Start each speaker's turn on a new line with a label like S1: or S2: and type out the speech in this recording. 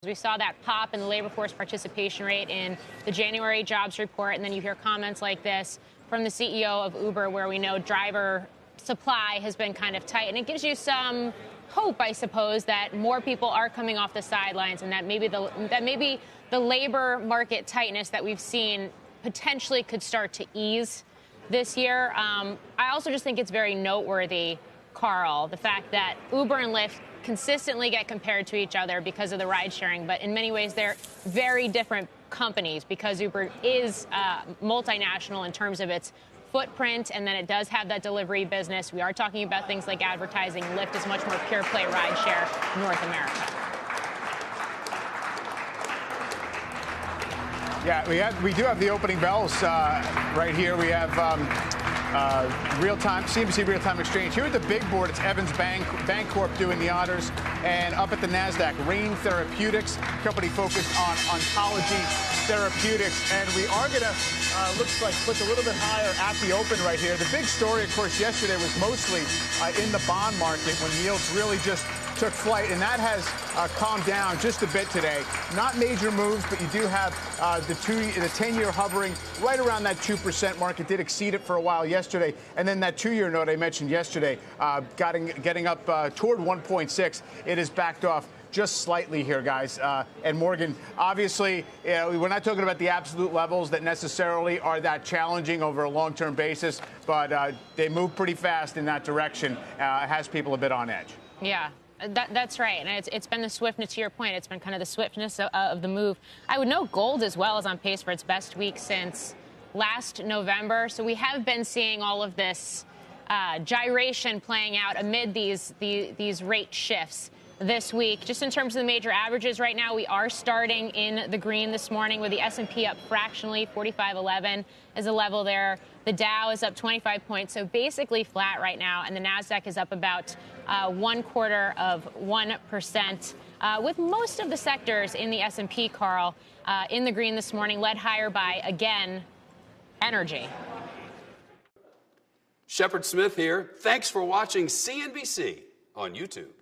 S1: We saw that pop in the labor force participation rate in the January jobs report, and then you hear comments like this from the CEO of Uber, where we know driver supply has been kind of tight. And it gives you some hope, I suppose, that more people are coming off the sidelines, and that maybe the labor market tightness that we've seen potentially could start to ease this year. I also just think it's very noteworthy, Carl, the fact that Uber and Lyft consistently get compared to each other because of the ride sharing, but in many ways they're very different companies because Uber is multinational in terms of its footprint, and then it does have that delivery business. We are talking about things like advertising. Lyft is much more pure play ride share North America.
S2: Yeah, we do have the opening bells right here. We have real-time CNBC real-time exchange. Here at the big board, it's Evans Bancorp doing the honors, and up at the Nasdaq, Rain Therapeutics, company focused on oncology therapeutics, and we are going to looks like click a little bit higher at the open right here. The big story, of course, yesterday was mostly in the bond market when yields really just took flight, and that has calmed down just a bit today. Not major moves, but you do have the 10-year hovering right around that 2% mark. It did exceed it for a while yesterday, and then that 2-year note I mentioned yesterday, getting up toward 1.6. It has backed off just slightly here, guys. And Morgan, obviously, we're not talking about the absolute levels that necessarily are that challenging over a long-term basis, but they move pretty fast in that direction. It has people a bit on edge.
S1: Yeah. That's right. And it's been the swiftness, to your point, it's been kind of the swiftness of the move. I would note gold as well is on pace for its best week since last November. So we have been seeing all of this gyration playing out amid these rate shifts this week. Just in terms of the major averages right now, we are starting in the green this morning with the S&P up fractionally. 45.11 is a level there. The Dow is up 25 points, so basically flat right now, and the Nasdaq is up about 0.25%, with most of the sectors in the S&P, Carl, in the green this morning, led higher by, again, energy.
S3: Shepard Smith here. Thanks for watching CNBC on YouTube.